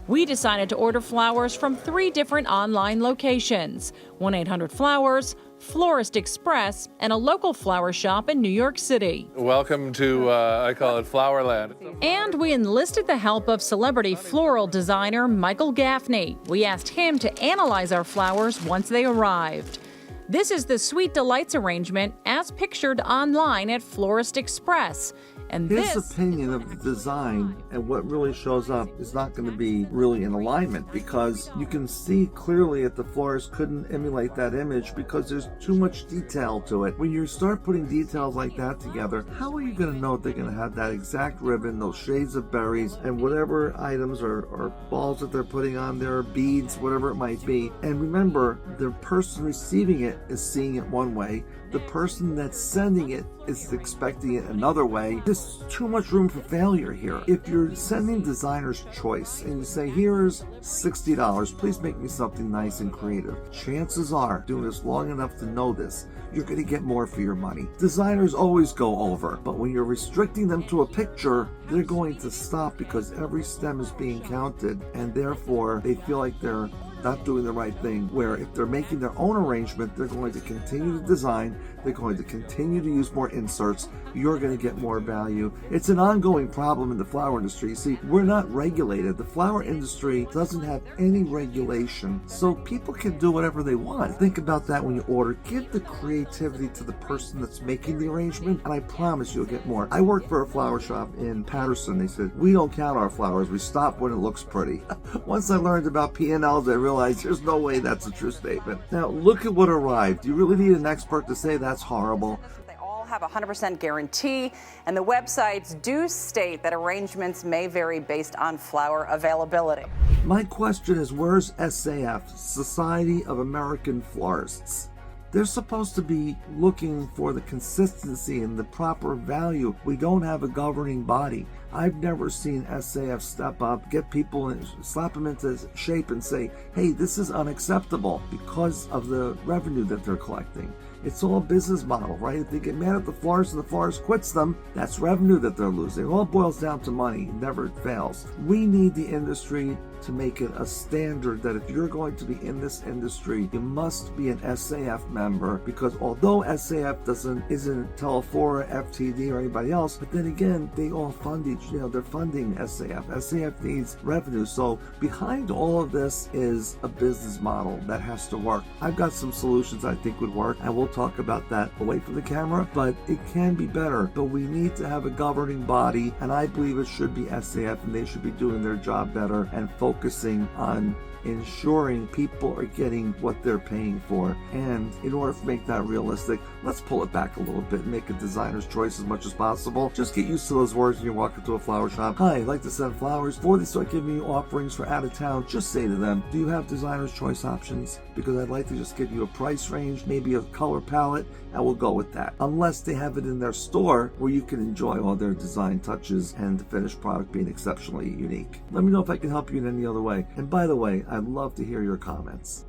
We decided to order flowers from 3 different online locations: 1-800-Flowers, Florist Express, and a local flower shop in New York City. Welcome to, I call it Flowerland. And we enlisted the help of celebrity floral designer Michael Gaffney. We asked him to analyze our flowers once they arrived. This is the Sweet Delights arrangement as pictured online at Florist Express. And his opinion of the design and what really shows up is not going to be really in alignment, because you can see clearly that the florist couldn't emulate that image because there's too much detail to it. When you start putting details like that together, how are you going to know they're going to have that exact ribbon, those shades of berries, and whatever items or balls that they're putting on there, beads, whatever it might be? And remember, the person receiving it is seeing it one way. The person that's sending it is expecting it another way. There's too much room for failure here. If you're sending designer's choice and you say, here's $60, please make me something nice and creative, chances are, doing this long enough to know this, you're going to get more for your money. Designers always go over, but when you're restricting them to a picture, they're going to stop because every stem is being counted, and therefore they feel like they're not doing the right thing. Where if they're making their own arrangement, they're going to continue to design, they're going to continue to use more inserts, you're going to get more value. It's an ongoing problem in the flower industry. See, we're not regulated. The flower industry doesn't have any regulation, so people can do whatever they want. Think about that when you order. Give the creativity to the person that's making the arrangement, and I promise you'll get more. I worked for a flower shop in Patterson. They said, we don't count our flowers, we stop when it looks pretty. Once I learned about P&Ls, I realized there's no way that's a true statement. Now, look at what arrived. Do you really need an expert to say that's horrible? They all have a 100% guarantee, and the websites do state that arrangements may vary based on flower availability. My question is, where's SAF, Society of American Florists? They're supposed to be looking for the consistency and the proper value. We don't have a governing body. I've never seen SAF step up, get people and slap them into shape and say, hey, this is unacceptable, because of the revenue that they're collecting. It's all a business model, right? If they get mad at the florist and the florist quits them, that's revenue that they're losing. It all boils down to money. It never fails. We need the industry to make it a standard that if you're going to be in this industry, you must be an SAF member, because although SAF isn't Telefora, FTD, or anybody else, but then again, they all fund they're funding SAF. SAF needs revenue. So behind all of this is a business model that has to work. I've got some solutions I think would work, and we'll talk about that away from the camera, but it can be better. But we need to have a governing body, and I believe it should be SAF, and they should be doing their job better and focusing on ensuring people are getting what they're paying for. And in order to make that realistic, let's pull it back a little bit and make a designer's choice as much as possible. Just get used to those words when you walk into a flower shop. Hi, I'd like to send flowers. Before they start giving you offerings for out of town, just say to them, do you have designer's choice options? Because I'd like to just give you a price range, maybe a color palette, and we'll go with that. Unless they have it in their store where you can enjoy all their design touches and the finished product being exceptionally unique. Let me know if I can help you in any other way. And by the way, I'd love to hear your comments.